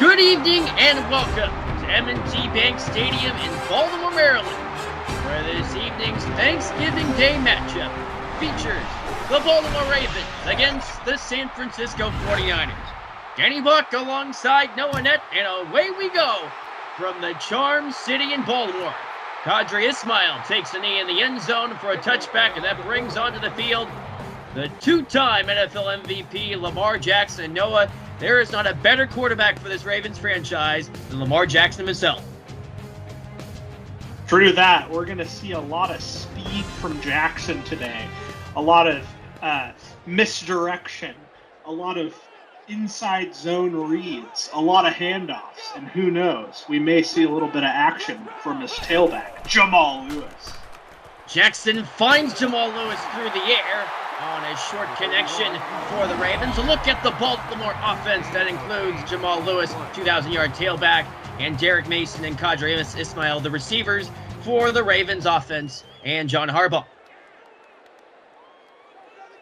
Good evening and welcome to M&T Bank Stadium in Baltimore, Maryland, where this evening's Thanksgiving Day matchup features the Baltimore Ravens against the San Francisco 49ers. Danny Buck alongside Annett, and away we go from the Charm City in Baltimore. Qadry Ismail takes a knee in the end zone for a touchback, and that brings onto the field the two-time NFL MVP Lamar Jackson. Noah, there is not a better quarterback for this Ravens franchise than Lamar Jackson himself. True that. We're going to see a lot of speed from Jackson today. A lot of misdirection. A lot of inside zone reads. A lot of handoffs. And who knows, we may see a little bit of action from his tailback, Jamal Lewis. Jackson finds Jamal Lewis through the air on a short connection for the Ravens. A look at the Baltimore offense that includes Jamal Lewis, 2,000-yard tailback, and Derek Mason and Qadry Ismail, the receivers for the Ravens offense, and John Harbaugh.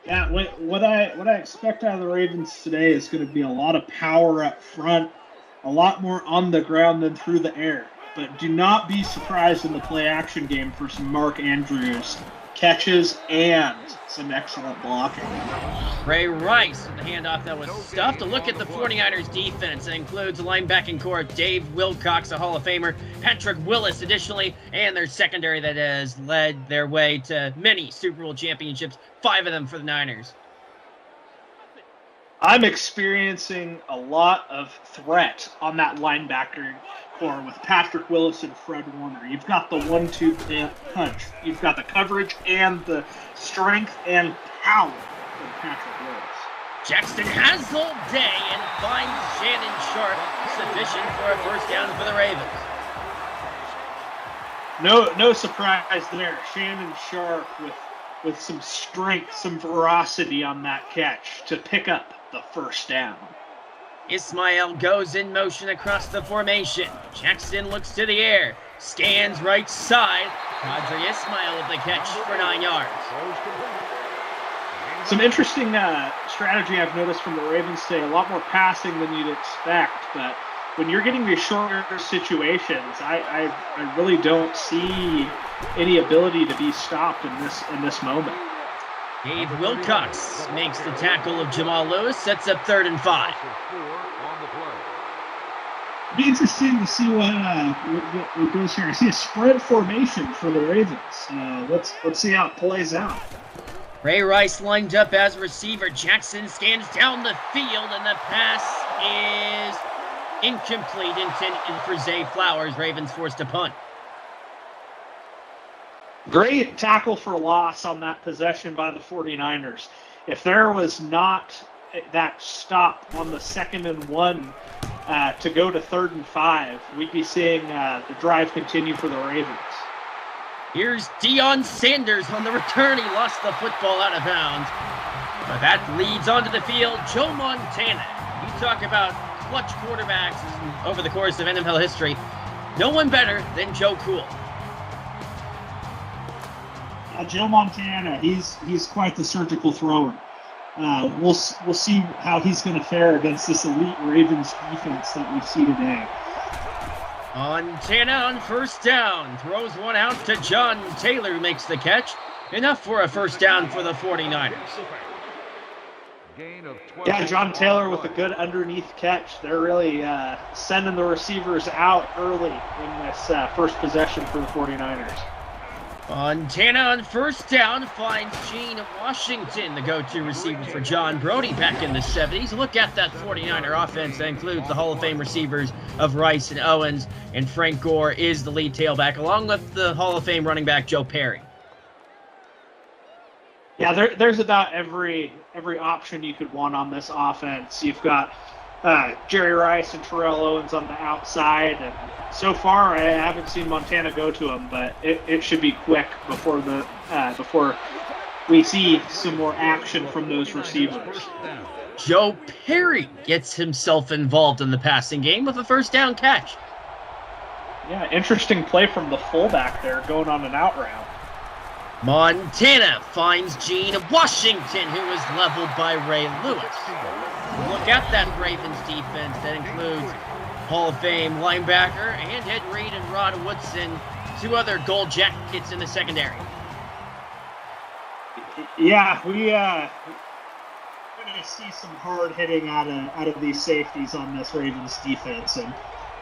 Yeah, what I expect out of the Ravens today is going to be a lot of power up front, a lot more on the ground than through the air. But do not be surprised in the play-action game for some Mark Andrews catches and some excellent blocking. Ray Rice with the handoff that was stuffed. A look at the 49ers defense. It includes linebacking core Dave Wilcox, a Hall of Famer, Patrick Willis additionally, and their secondary that has led their way to many Super Bowl championships, 5 of them for the Niners. I'm experiencing a lot of threat on that linebacker core with Patrick Willis and Fred Warner. You've got the 1-2 punch. You've got the coverage and the strength and power of Patrick Willis. Jackson has all day and finds Shannon Sharp, sufficient for a first down for the Ravens. No surprise there. Shannon Sharp with some strength, some ferocity on that catch to pick up the first down. Ismail goes in motion across the formation. Jackson looks to the air, scans right side. Qadry Ismail with the catch for 9 yards. Some interesting strategy I've noticed from the Ravens today. A lot more passing than you'd expect, but when you're getting these shorter situations, I really don't see any ability to be stopped in this moment. Dave Wilcox makes the tackle of Jamal Lewis, sets up 3rd and 5. It'll be interesting to see what goes here. I see a spread formation for the Ravens. Let's see how it plays out. Ray Rice lined up as a receiver. Jackson scans down the field, and the pass is incomplete, intended for Zay Flowers. Ravens forced to punt. Great tackle for loss on that possession by the 49ers. If there was not that stop on the 2nd and 1 to go to 3rd and 5, we'd be seeing the drive continue for the Ravens. Here's Deion Sanders on the return. He lost the football out of bounds. But that leads onto the field Joe Montana. You talk about clutch quarterbacks over the course of NFL history. No one better than Joe Cool. Joe Montana, he's quite the surgical thrower. We'll see how he's going to fare against this elite Ravens defense that we see today. Montana on first down, throws one out to John Taylor, who makes the catch. Enough for a first down for the 49ers. Yeah, John Taylor with a good underneath catch. They're really sending the receivers out early in this first possession for the 49ers. Montana on first down finds Gene Washington, the go-to receiver for John Brody back in the 70s. Look at that 49er offense that includes the Hall of Fame receivers of Rice and Owens, and Frank Gore is the lead tailback, along with the Hall of Fame running back Joe Perry. Yeah, there's about every option you could want on this offense. You've got Jerry Rice and Terrell Owens on the outside, and so far I haven't seen Montana go to him, but it should be quick before we see some more action from those receivers. Joe Perry gets himself involved in the passing game with a first down catch. Yeah, interesting play from the fullback there, going on an out route. Montana finds Gene Washington, who is leveled by Ray Lewis. Look at that Ravens defense that includes Hall of Fame linebacker and Ed Reed and Rod Woodson, 2 other gold jackets in the secondary. Yeah, we're going to see some hard hitting out of these safeties on this Ravens defense. And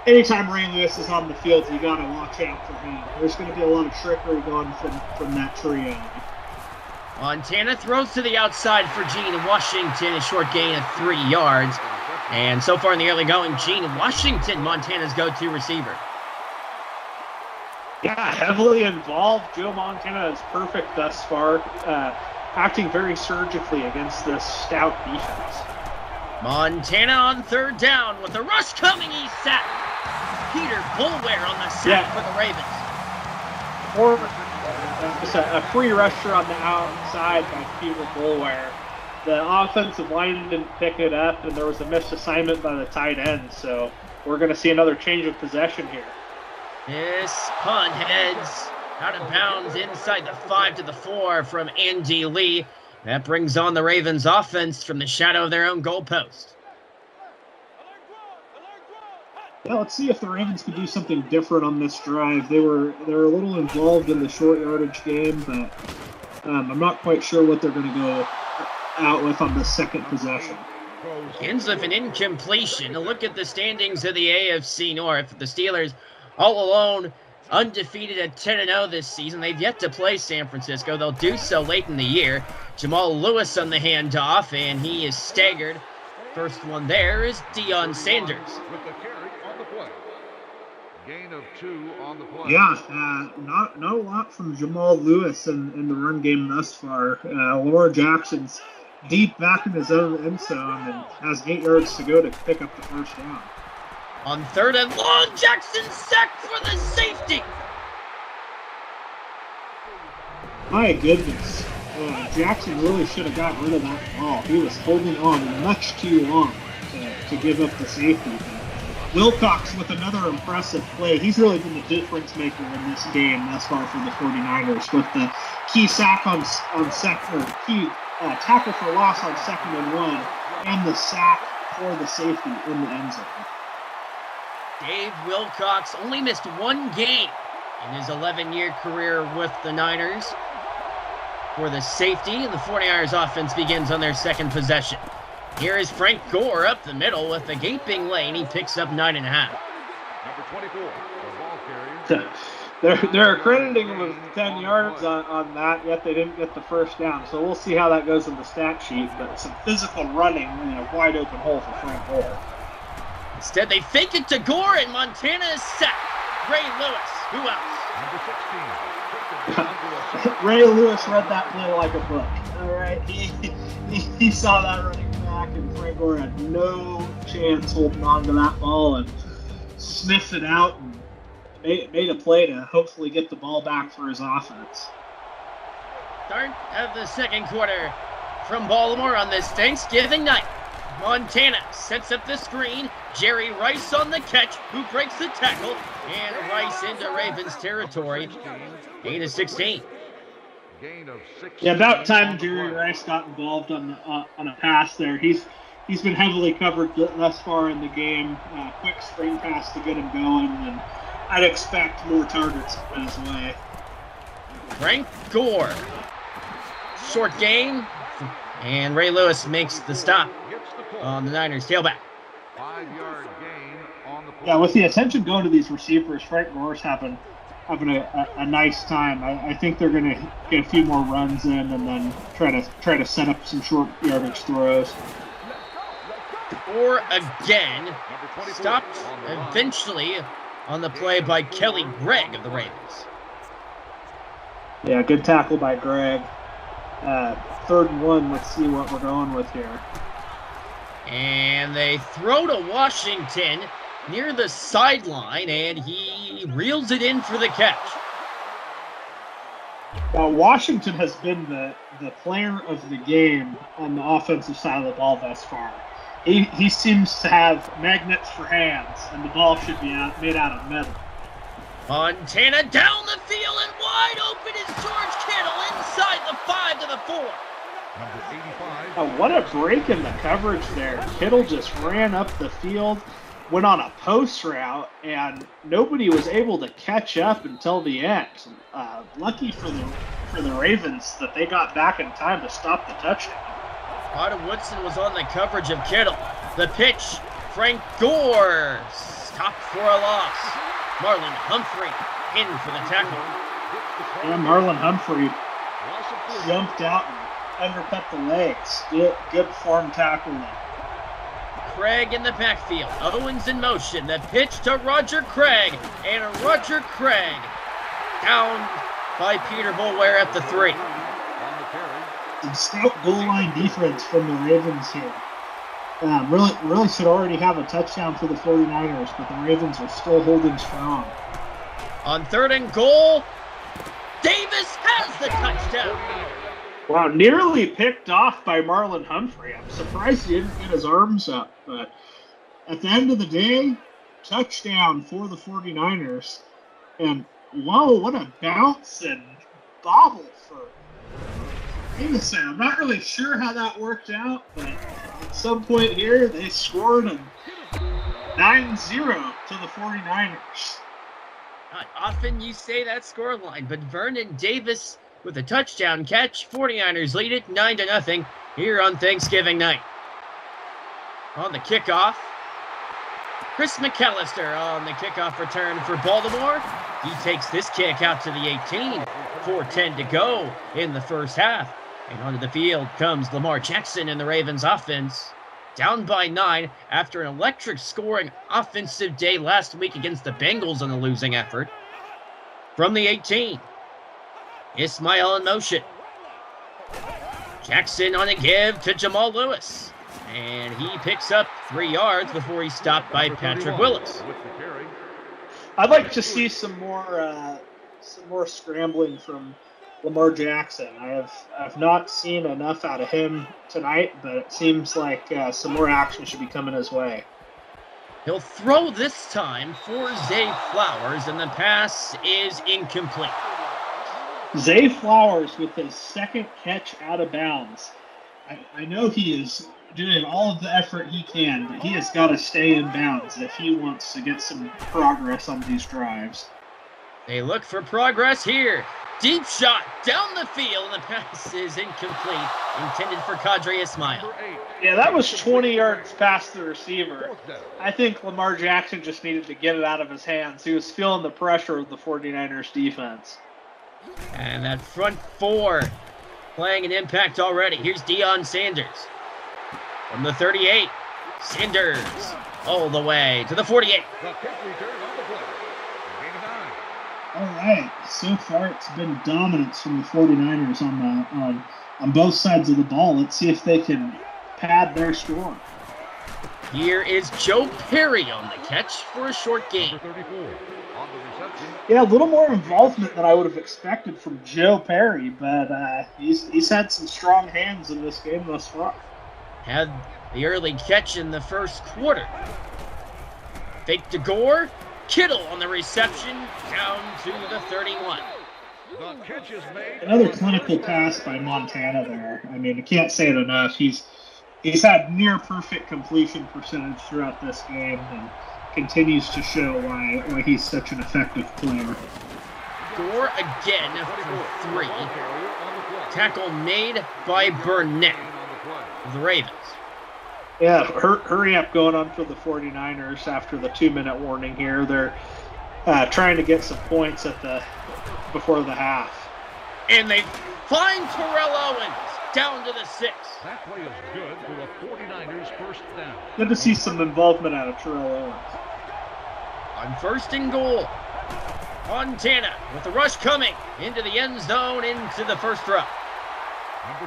anytime Ray Lewis is on the field, you got to watch out for him. There's going to be a lot of trickery going from that trio. Montana throws to the outside for Gene Washington, a short gain of 3 yards. And so far in the early going, Gene Washington, Montana's go-to receiver. Yeah, heavily involved. Joe Montana is perfect thus far, acting very surgically against this stout defense. Montana on 3rd down with a rush coming. He's sacked. Peter Boulware on the sack for the Ravens. A free rusher on the outside by Peter Boulware. The offensive line didn't pick it up, and there was a missed assignment by the tight end, so we're going to see another change of possession here. This punt heads out of bounds inside the 5 to the 4 from Andy Lee. That brings on the Ravens offense from the shadow of their own goalpost. Yeah, let's see if the Ravens can do something different on this drive. They were a little involved in the short yardage game, but I'm not quite sure what they're going to go out with on the second possession. Ends with an incompletion. A look at the standings of the AFC North. The Steelers all alone, undefeated at 10-0 this season. They've yet to play San Francisco. They'll do so late in the year. Jamal Lewis on the handoff, and he is staggered. First one there is Deion Sanders. With the carry on the play. Gain of 2 on the play. Yeah, not a lot from Jamal Lewis in the run game thus far. Lamar Jackson's deep back in his own end zone and has 8 yards to go to pick up the first down. On 3rd and long, Jackson sacked for the safety. My goodness. Jackson really should have got rid of that ball. He was holding on much too long to give up the safety. But Wilcox with another impressive play. He's really been the difference maker in this game thus far for the 49ers with the key sack on second, or key tackle for loss on 2nd and 1, and the sack for the safety in the end zone. Dave Wilcox only missed 1 game in his 11-year career with the Niners. For the safety, the 49ers offense begins on their second possession. Here is Frank Gore up the middle with a gaping lane. He picks up 9.5. Number 24, the ball carrier. They're crediting him with 10 yards on that, yet they didn't get the first down. So we'll see how that goes in the stat sheet. But some physical running in a wide open hole for Frank Gore. Instead, they fake it to Gore, and Montana is sacked. Ray Lewis, who else? Number 16. Ray Lewis read that play like a book. All right, he saw that running back, and Frank Gore had no chance holding on to that ball and sniffed it out and made a play to hopefully get the ball back for his offense. Start of the second quarter from Baltimore on this Thanksgiving night. Montana sets up the screen. Jerry Rice on the catch, who breaks the tackle, and Rice into Ravens territory. Gain of 16. Gain of 16. Yeah, about time Jerry Rice got involved on a pass there. He's been heavily covered thus far in the game. Quick screen pass to get him going, and I'd expect more targets in his way. Frank Gore. Short gain, and Ray Lewis makes the stop on the Niners tailback. 5-yard gain on the play. Yeah, with the attention going to these receivers, Frank Gore's having a nice time. I think they're going to get a few more runs in and then try to set up some short yardage throws. Gore again, stopped eventually on the play by Kelly Gregg of the Ravens. Yeah, good tackle by Gregg. 3rd and 1, let's see what we're going with here. And they throw to Washington near the sideline, and he reels it in for the catch. Washington has been the player of the game on the offensive side of the ball thus far. He seems to have magnets for hands, and the ball should be made out of metal. Montana down the field, and wide open is George Kittle inside the 5 to the 4. Number 85. Oh, what a break in the coverage there. Kittle just ran up the field, went on a post route, and nobody was able to catch up until the end. Lucky for the Ravens that they got back in time to stop the touchdown. Carter Woodson was on the coverage of Kittle. The pitch, Frank Gore, stopped for a loss. Marlon Humphrey in for the tackle. Yeah, Marlon Humphrey jumped out and undercut the legs. Good form tackling. Craig in the backfield. Owens in motion. The pitch to Roger Craig. And Roger Craig down by Peter Boulware at the 3. Some stout goal line defense from the Ravens here. Really should already have a touchdown for the 49ers, but the Ravens are still holding strong. On 3rd and goal, Davis has the touchdown. Wow, nearly picked off by Marlon Humphrey. I'm surprised he didn't get his arms up, but at the end of the day, touchdown for the 49ers. And whoa, what a bounce and bobble for Davison. I'm not really sure how that worked out, but at some point here, they scored a 9-0 to the 49ers. Not often you say that scoreline, but Vernon Davis with a touchdown catch. 49ers lead it 9-0 here on Thanksgiving night. On the kickoff, Chris McAllister on the kickoff return for Baltimore. He takes this kick out to the 18. 4:10 to go in the first half. And onto the field comes Lamar Jackson and the Ravens offense. Down by 9 after an electric scoring offensive day last week against the Bengals on a losing effort. From the 18, Ismail in motion. Jackson on a give to Jamal Lewis. And he picks up 3 yards before he's stopped by Patrick Willis. I'd like to see some more scrambling from Lamar Jackson. I've not seen enough out of him tonight, but it seems like some more action should be coming his way. He'll throw this time for Zay Flowers, and the pass is incomplete. Zay Flowers with his second catch out of bounds. I know he is doing all of the effort he can, but he has got to stay in bounds if he wants to get some progress on these drives. They look for progress here. Deep shot down the field, and the pass is incomplete, intended for Qadri Ismail. Yeah, that was 20 yards past the receiver. I think Lamar Jackson just needed to get it out of his hands. He was feeling the pressure of the 49ers defense. And that front 4 playing an impact already. Here's Deion Sanders. From the 38, Sanders all the way to the 48. All right, so far it's been dominance from the 49ers on both sides of the ball. Let's see if they can pad their score. Here is Joe Perry on the catch for a short gain. Yeah, a little more involvement than I would have expected from Joe Perry, but he's had some strong hands in this game thus far. Had the early catch in the first quarter. Fake to Gore. Kittle on the reception, down to the 31. Another clinical pass by Montana there. I mean, I can't say it enough. He's had near perfect completion percentage throughout this game and continues to show why he's such an effective player. Gore again for 3. Tackle made by Burnett of the Ravens. Yeah, hurry up going on for the 49ers after the 2-minute warning here. They're trying to get some points before the half. And they find Terrell Owens down to the 6. That play is good for the 49ers first down. Good to see some involvement out of Terrell Owens. On 1st and goal, Montana with the rush coming into the end zone, into the first row.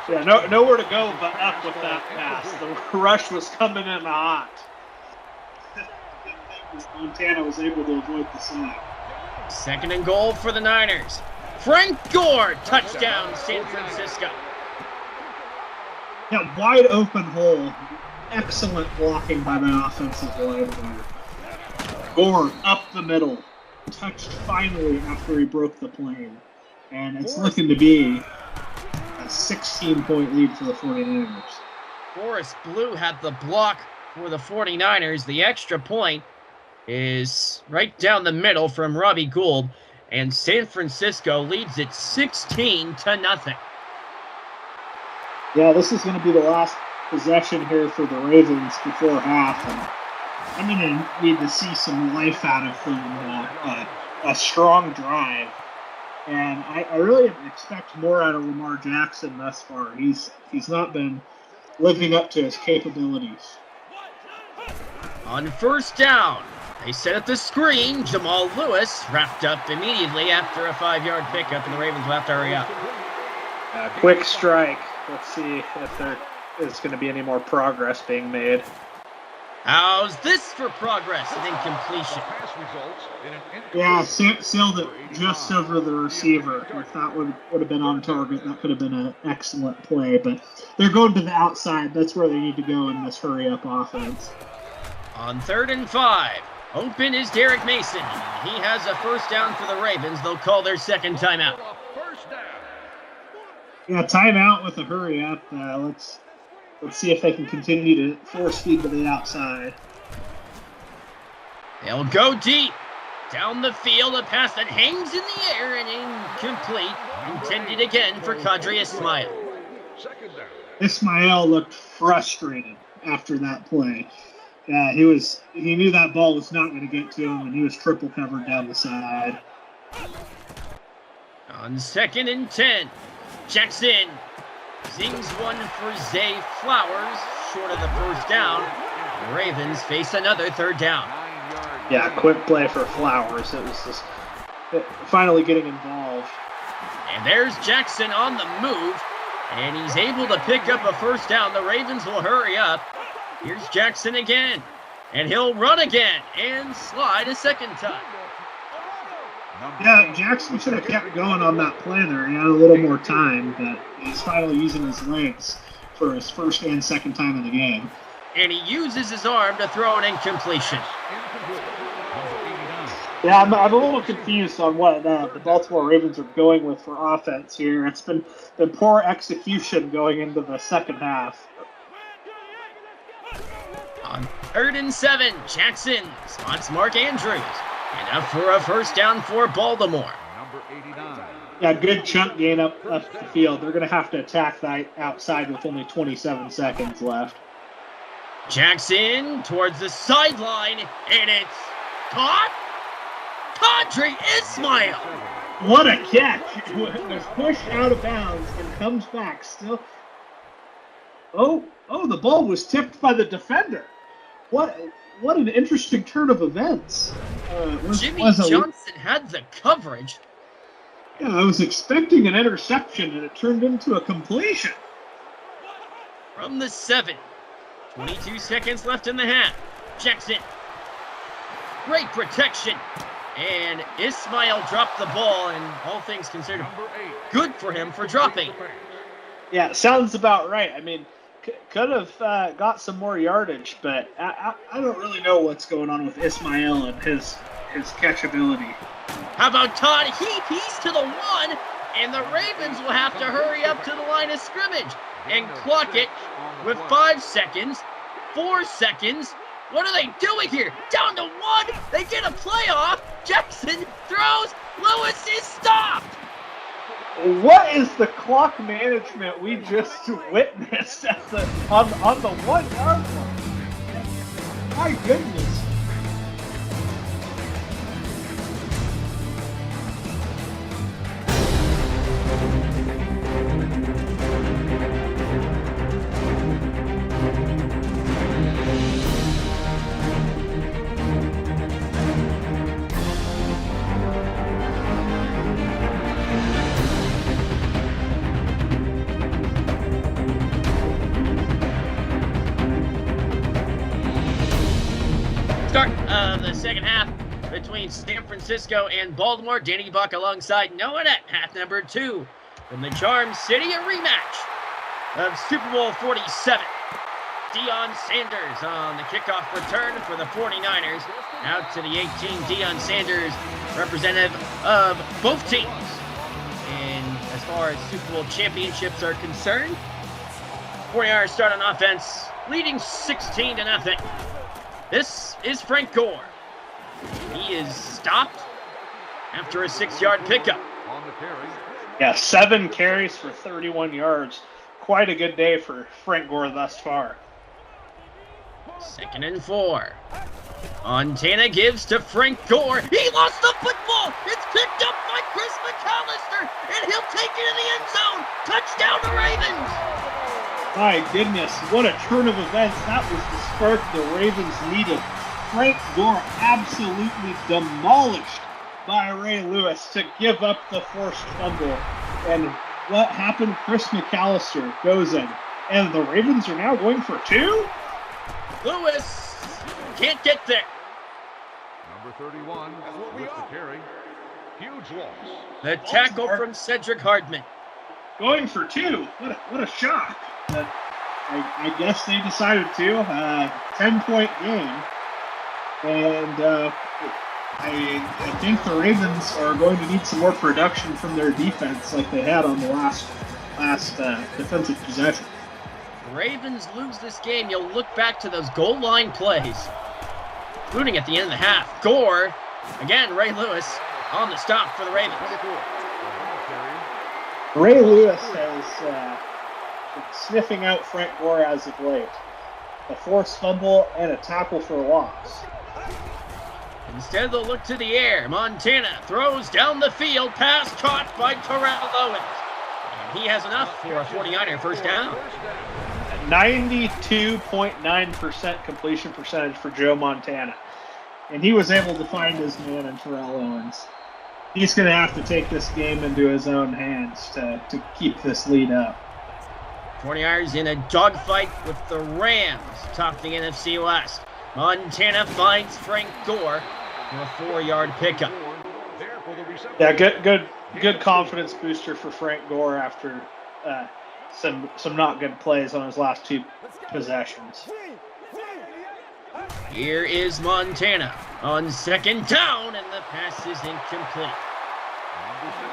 Yeah, nowhere to go but up with that pass. The rush was coming in hot. Montana was able to avoid the sack. 2nd and goal for the Niners. Frank Gore, touchdown, San Francisco. Yeah, wide open hole. Excellent blocking by the offensive line there. Gore up the middle. Touched finally after he broke the plane. And it's looking to be a 16-point lead for the 49ers. Forrest Blue had the block for the 49ers. The extra point is right down the middle from Robbie Gould, and San Francisco leads it 16-0. Yeah, this is going to be the last possession here for the Ravens before half, and I'm going to need to see some life out of them, a strong drive. And I really expect more out of Lamar Jackson thus far. He's not been living up to his capabilities. On first down, they set up the screen. Jamal Lewis wrapped up immediately after a 5-yard pickup, and the Ravens will have to hurry up. Quick strike. Let's see if there is going to be any more progress being made. How's this for progress and incompletion? Yeah, sailed it just over the receiver. If that would have been on target, that could have been an excellent play. But they're going to the outside. That's where they need to go in this hurry-up offense. On 3rd and 5, open is Derek Mason. He has a first down for the Ravens. They'll call their second timeout. Yeah, timeout with a hurry-up. Let's see if they can continue to force feed to the outside. They'll go deep. Down the field, a pass that hangs in the air and incomplete. Intended again for Qadri Ismail. Ismail looked frustrated after that play. He knew that ball was not going to get to him, and he was triple covered down the side. On 2nd and 10, Jackson zings one for Zay Flowers, short of the first down. The Ravens face another 3rd down. Yeah, quick play for Flowers. It was just finally getting involved. And there's Jackson on the move, and he's able to pick up a first down. The Ravens will hurry up. Here's Jackson again, and he'll run again and slide a second time. Yeah, Jackson should have kept going on that play there. He had a little more time, but he's finally using his legs for his first and second time in the game. And he uses his arm to throw an incompletion. Yeah, I'm a little confused on what the Baltimore Ravens are going with for offense here. It's been poor execution going into the second half. On 3rd and 7, Jackson spots Mark Andrews. Enough for a first down for Baltimore. Yeah, good chunk gain up the field. They're going to have to attack that outside with only 27 seconds left. Jackson towards the sideline, and it's caught. Qadri Ismail. What a catch. It was pushed out of bounds and comes back still. Oh, the ball was tipped by the defender. What an interesting turn of events. Jimmy Johnson had the coverage. Yeah, I was expecting an interception, and it turned into a completion. From the 7, 22 seconds left in the half. Jackson, great protection. And Ismail dropped the ball, and all things considered, good for him for dropping. Yeah, sounds about right. I mean, could have got some more yardage, but I don't really know what's going on with Ismail and his catchability. How about Todd He's to the 1, and the Ravens will have to hurry up to the line of scrimmage and clock it with 5 seconds, 4 seconds. What are they doing here? Down to 1. They get a playoff. Jackson throws. Lewis is stopped. What is the clock management we just witnessed on the 1 yard line? My goodness. Start of the second half between San Francisco and Baltimore. Danny Buck alongside Noah Annett, half number 2 from the Charm City, a rematch of Super Bowl 47. Deion Sanders on the kickoff return for the 49ers. Out to the 18, Deion Sanders, representative of both teams. And as far as Super Bowl championships are concerned. 49ers start on offense, leading 16-0. This is Frank Gore. He is stopped after a 6-yard pickup. On the carry. Yeah, 7 carries for 31 yards. Quite a good day for Frank Gore thus far. 2nd and 4. Montana gives to Frank Gore. He lost the football. It's picked up by Chris McAllister, and he'll take it in the end zone. Touchdown the Ravens. My goodness, what a turn of events. That was the spark the Ravens needed. Frank Gore absolutely demolished by Ray Lewis to give up the forced fumble. And what happened? Chris McAllister goes in. And the Ravens are now going for 2? Lewis can't get there. Number 31 with the carry. Huge loss. The tackle from Cedric Hardman. Going for 2. What a shock. But I guess they decided to. 10-point game. And I think the Ravens are going to need some more production from their defense like they had on the last defensive possession. The Ravens lose this game. You'll look back to those goal line plays, including at the end of the half. Gore, again, Ray Lewis on the stop for the Ravens. Ray Lewis has been sniffing out Frank Gore as of late. A forced fumble and a tackle for a loss. Instead, they'll look to the air. Montana throws down the field. Pass caught by Terrell Owens. And he has enough for a 49er first down. 92.9% completion percentage for Joe Montana. And he was able to find his man in Terrell Owens. He's going to have to take this game into his own hands to keep this lead up. 49ers in a dogfight with the Rams atop the NFC West. Montana finds Frank Gore for a 4-yard pickup. Yeah, good confidence booster for Frank Gore after some not good plays on his last 2 possessions. Here is Montana on 2nd down, and the pass is incomplete.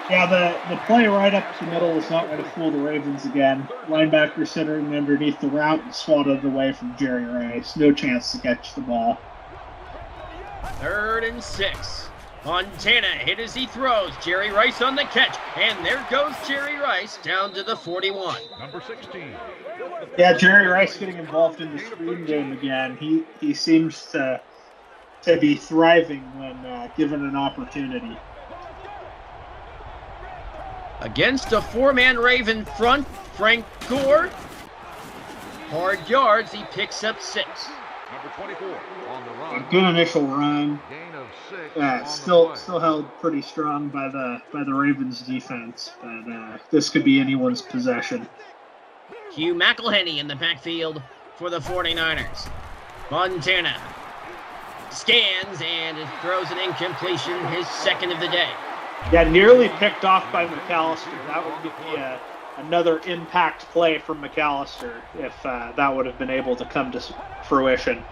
Yeah, the play right up the middle was not going to fool the Ravens again. Linebacker centering underneath the route and swatted away from Jerry Rice. No chance to catch the ball. 3rd and 6. Montana hit as he throws. Jerry Rice on the catch. And there goes Jerry Rice down to the 41. Number 16. Yeah, Jerry Rice getting involved in the screen game again. He seems to be thriving when given an opportunity. Against a 4-man Raven front, Frank Gore. Hard yards, he picks up 6. Number 24 on the run. A good initial run. Gain of 6. Still held pretty strong by the Ravens defense, but this could be anyone's possession. Hugh McElhenney in the backfield for the 49ers. Montana scans and throws an incompletion, his 2nd of the day. Yeah, nearly picked off by McAllister. That would be another impact play from McAllister if that would have been able to come to fruition.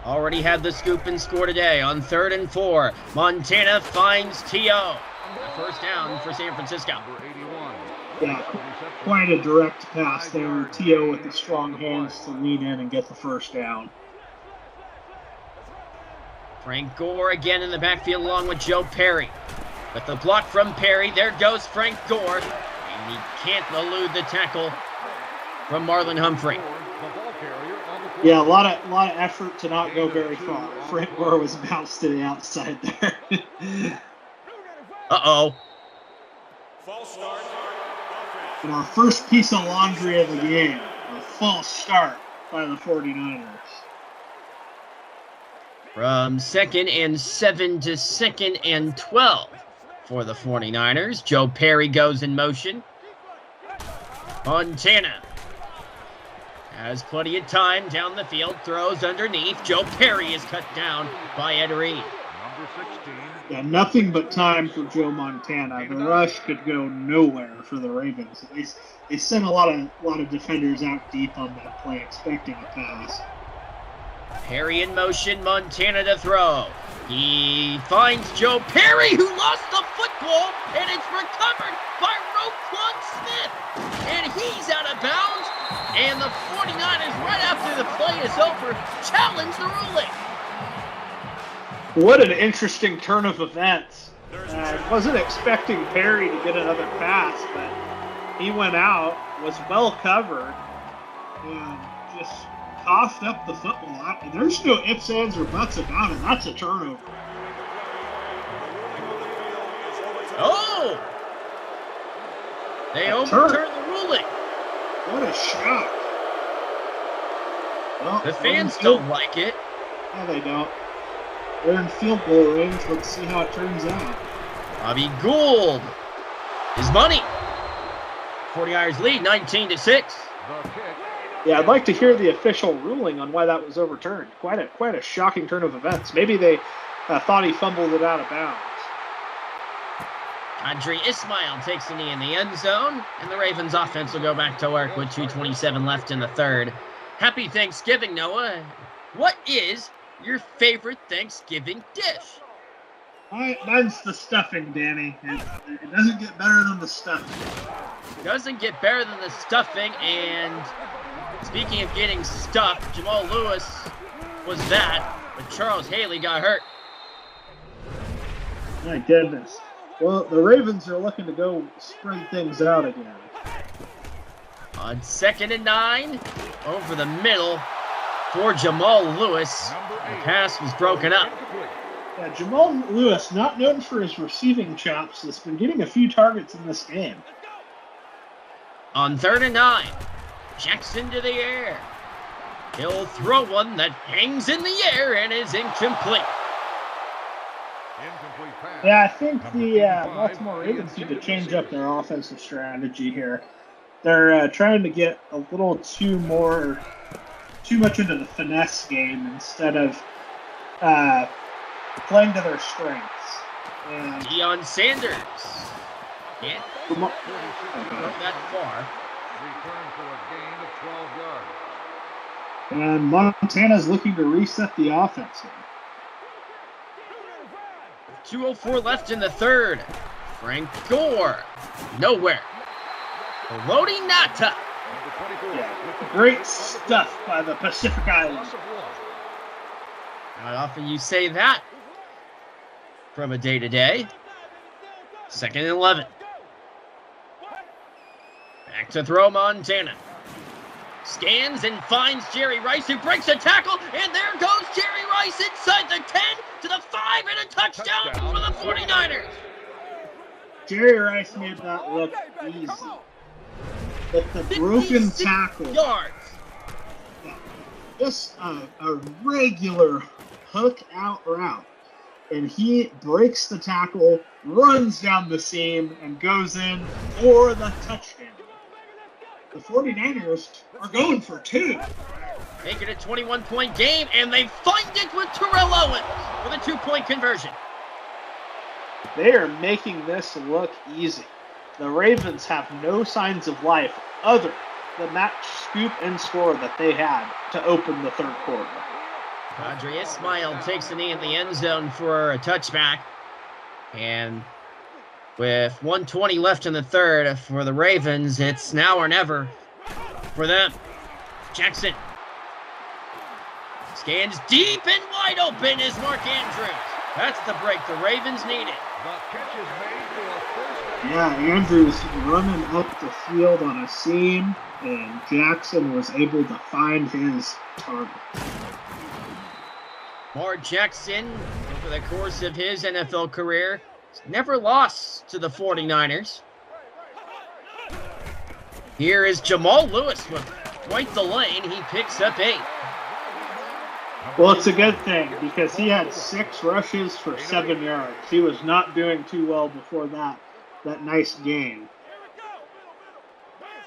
Already had the scoop and score today on 3rd and 4. Montana finds T.O. First down for San Francisco. Number 81. Yeah, quite a direct pass there. T.O. with the strong hands to lean in and get the first down. Frank Gore again in the backfield along with Joe Perry. With the block from Perry, there goes Frank Gore. And he can't elude the tackle from Marlon Humphrey. Yeah, a lot of effort to not go very far. Frank Gore was bounced to the outside there. Uh-oh. False start. And our first piece of laundry of the game, a false start by the 49ers. From 2nd and 7 to 2nd and 12 for the 49ers. Joe Perry goes in motion. Montana has plenty of time down the field, throws underneath. Joe Perry is cut down by Ed Reed. Number 16. Yeah, nothing but time for Joe Montana. The rush could go nowhere for the Ravens. They sent a lot of defenders out deep on that play, expecting a pass. Perry in motion, Montana to throw. He finds Joe Perry, who lost the football, and it's recovered by Roquan Smith. And he's out of bounds, and the 49ers, right after the play is over, challenge the ruling. What an interesting turn of events. I wasn't expecting Perry to get another pass, but he went out, was well covered, and just coughed up the football. There's no ifs, ands, or buts about it. That's a turnover. Oh! They overturned the ruling. What a shock. Well, The fans don't like it. No, they don't. They're in field goal range. Let's see how it turns out. Bobby Gould. His money. 49ers lead 19-6. The kick. Yeah, I'd like to hear the official ruling on why that was overturned. Quite a shocking turn of events. Maybe they thought he fumbled it out of bounds. Andre Ismail takes a knee in the end zone, and the Ravens offense will go back to work with 2:27 left in the third. Happy Thanksgiving, Noah. What is your favorite Thanksgiving dish? Mine's the stuffing, Danny. It doesn't get better than the stuffing. Doesn't get better than the stuffing, and speaking of getting stuffed, Jamal Lewis was that, but Charles Haley got hurt. My goodness. Well, the Ravens are looking to go spread things out again. On 2nd and 9, over the middle for Jamal Lewis. The pass was broken up. Yeah, Jamal Lewis, not known for his receiving chops, has been getting a few targets in this game. On 3rd and 9, Jackson to the air. He'll throw one that hangs in the air and is incomplete. Incomplete pass. Yeah, I think the Baltimore Ravens need to change up their offensive strategy here. They're trying to get a little too much into the finesse game instead of playing to their strengths. And Deion Sanders. Can't go that far. Return for a gain of 12 yards. And Montana's looking to reset the offense here. 2:04 left in the third. Frank Gore. Nowhere. Lodi Nata. Number 24. Yeah, great stuff by the Pacific Islands. Not often you say that from a day-to-day. 2nd and 11. Back to throw Montana. Scans and finds Jerry Rice, who breaks a tackle, and there goes Jerry Rice inside the 10 to the 5, and a touchdown for the 49ers. Jerry Rice made that look easy. But the broken tackle, yards. just a regular hook out route. And he breaks the tackle, runs down the seam, and goes in for the touchdown. The 49ers are going for 2. Make it a 21-point game, and they find it with Terrell Owens for the 2-point conversion. They are making this look easy. The Ravens have no signs of life other than that scoop and score that they had to open the third quarter. Andre Ismail takes a knee in the end zone for a touchback. And with 1:20 left in the third for the Ravens, it's now or never for them. Jackson scans deep and wide open is Mark Andrews. That's the break the Ravens needed. The catch is made for a first down. Yeah, Andrews running up the field on a seam, and Jackson was able to find his target. Mark Jackson, over the course of his NFL career, never lost to the 49ers. Here is Jamal Lewis with quite the lane. He picks up 8. Well, it's a good thing because he had 6 rushes for 7 yards. He was not doing too well before that nice game.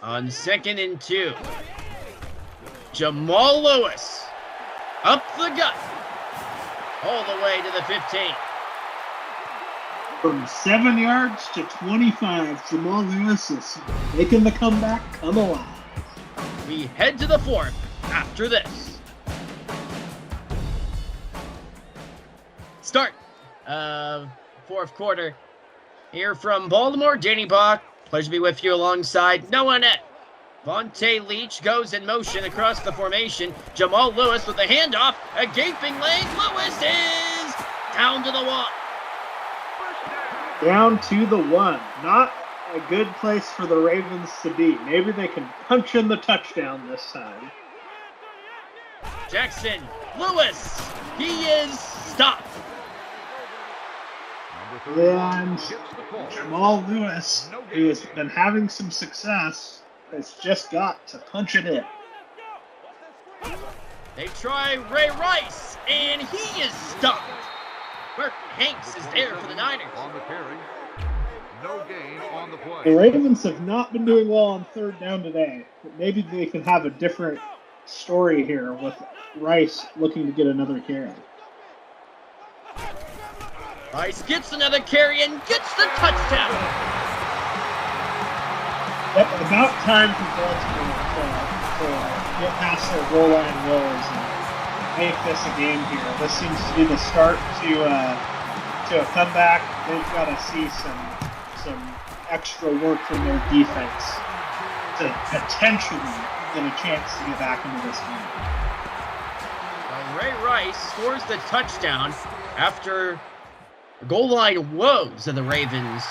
On 2nd and 2, Jamal Lewis up the gut, all the way to the 15. From 7 yards to 25, Jamal Lewis is making the comeback come alive. We head to the 4th after this. start of fourth quarter. Here from Baltimore, Danny Bach. Pleasure to be with you alongside Noah Annett. Vontae Leach goes in motion across the formation. Jamal Lewis with a handoff. A gaping lane. Lewis is down to the 1. Down to the 1. Not a good place for the Ravens to be. Maybe they can punch in the touchdown this time. Jackson Lewis. He is stopped. And Jamal Lewis, who has been having some success, has just got to punch it in. They try Ray Rice, and he is stopped. Merton Hanks is there for the Niners. On the carry. No gain on the play. The Ravens have not been doing well on third down today, but maybe they can have a different story here with Rice looking to get another carry. Rice gets another carry and gets the touchdown. Yep, about time for Baltimore to get past their goal line woes and make this a game here. This seems to be the start to a comeback. They've got to see some extra work from their defense to potentially get a chance to get back into this game. Ray Rice scores the touchdown after goal line woes of the Ravens,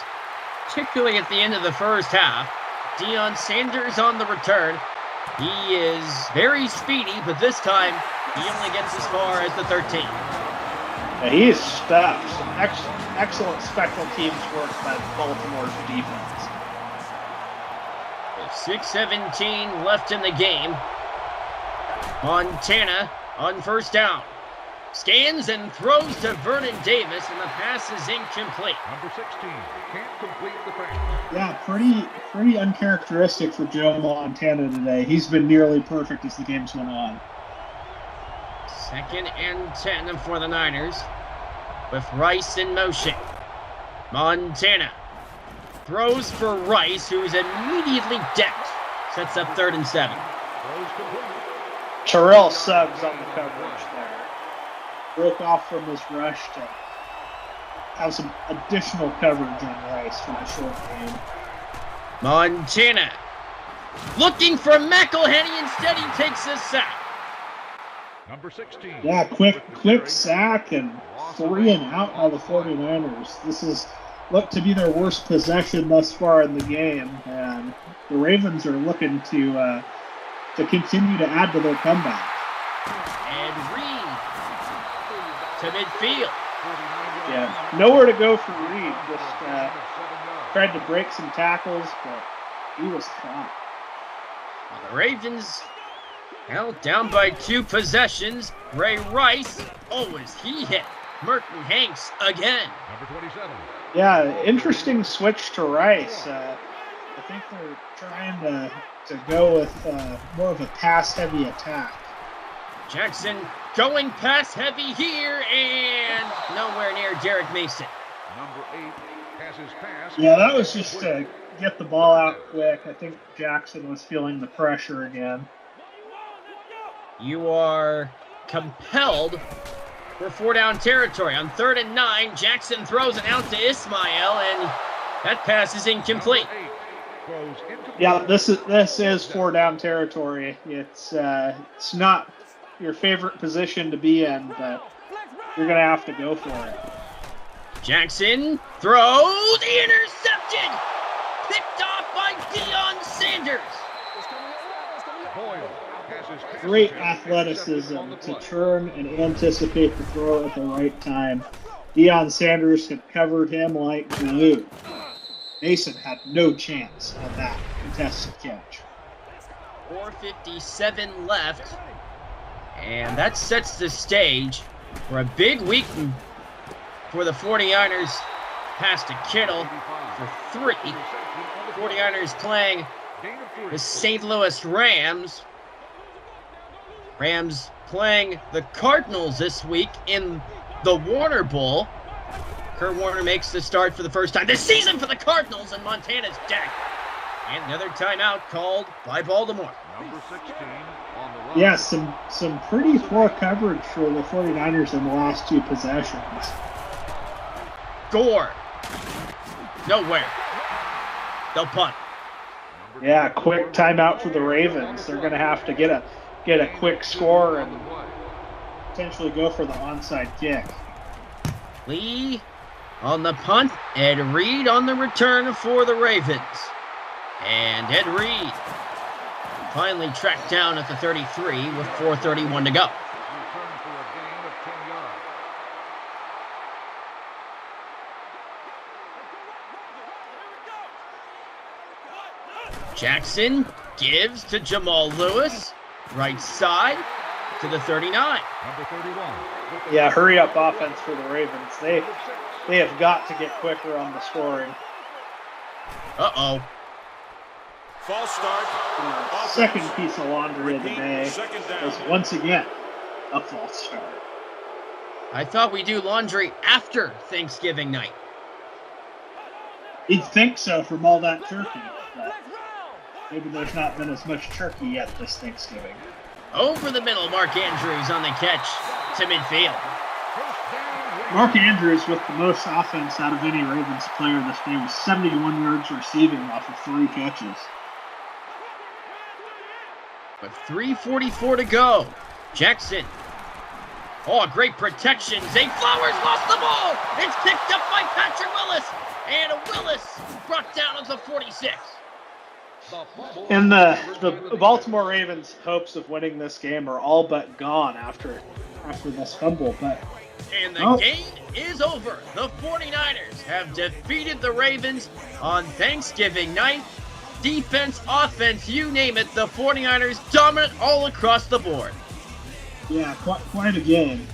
particularly at the end of the first half. Deion Sanders on the return. He is very speedy, but this time he only gets as far as the 13. Yeah, he is stopped. Excellent special teams work by Baltimore's defense. With 6:17 left in the game, Montana on first down. Scans and throws to Vernon Davis, and the pass is incomplete. Number 16 can't complete the pass. Yeah, pretty uncharacteristic for Joe Montana today. He's been nearly perfect as the games went on. 2nd and 10 for the Niners, with Rice in motion. Montana throws for Rice, who's immediately decked. Sets up 3rd and 7. Throws complete. Terrell Suggs on the coverage there. Broke off from his rush to have some additional coverage on Rice for the short game. Montana looking for McElhenney. Instead, he takes a sack. Number 16. Yeah, quick sack and 3 and out by the 49ers. This is looked to be their worst possession thus far in the game, and the Ravens are looking to continue to add to their comeback. And Reed to midfield. Yeah, nowhere to go for Reed. Just tried to break some tackles, but he was caught. The Ravens held down by 2 possessions. Ray Rice, is he hit? Merton Hanks again. Number 27. Yeah, interesting switch to Rice. I think they're trying to go with more of a pass-heavy attack. Jackson going pass heavy here and nowhere near Derek Mason. Number 8 passes pass. Yeah, that was just to get the ball out quick. I think Jackson was feeling the pressure again. You are compelled for 4-down territory. On 3rd and 9, Jackson throws it out to Ismail, and that pass is incomplete. Yeah, this is 4-down territory. It's not your favorite position to be in, but you're going to have to go for it. Jackson throws, intercepted! Picked off by Deion Sanders. Great athleticism to turn and anticipate the throw at the right time. Deion Sanders had covered him like glue. Mason had no chance on that contested catch. 4:57 left, and that sets the stage for a big week for the 49ers. Pass to Kittle for 3. 49ers playing the St. Louis Rams. Rams playing the Cardinals this week in the Warner Bowl. Kurt Warner makes the start for the first time this season for the Cardinals, and Montana's decked. And another timeout called by Baltimore. Number 16 on the Yeah, some pretty poor coverage for the 49ers in the last two possessions. Gore. Nowhere. They'll punt. Yeah, quick timeout for the Ravens. They're going to have to get a quick score and potentially go for the onside kick. Lee on the punt, Ed Reed on the return for the Ravens. And Ed Reed finally tracked down at the 33 with 4:31 to go. Jackson gives to Jamal Lewis, right side to the 39. Number 31. Yeah, hurry up offense for the Ravens. They have got to get quicker on the scoring. Uh-oh. False start. Second piece of laundry of the day is once again a false start. I thought we do laundry after Thanksgiving night. You'd think so from all that turkey, but maybe there's not been as much turkey yet this Thanksgiving. Over the middle, Mark Andrews on the catch to midfield. Mark Andrews with the most offense out of any Ravens player this day with 71 yards receiving off of 3 catches. With 3:44 to go, Jackson. Oh, great protection. Zay Flowers lost the ball. It's picked up by Patrick Willis. And Willis brought down at the 46. And the Baltimore Ravens' hopes of winning this game are all but gone after this fumble. And the game is over. The 49ers have defeated the Ravens on Thanksgiving night. Defense, offense, you name it, the 49ers dominant all across the board. Yeah, quite a game.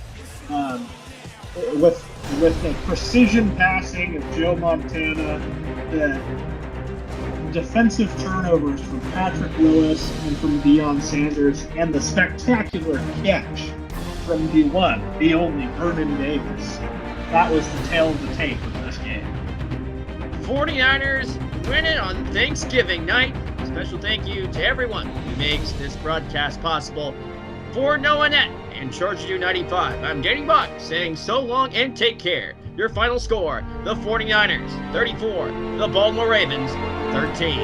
With the precision passing of Joe Montana, the defensive turnovers from Patrick Lewis and from Deion Sanders, and the spectacular catch from the only Vernon Davis. That was the tail of the tape of this game. 49ers win it on Thanksgiving night. Special thank you to everyone who makes this broadcast possible. For Noah Annett and Charge You 95, I'm Danny Buck saying so long and take care. Your final score, the 49ers 34, the Baltimore Ravens 13.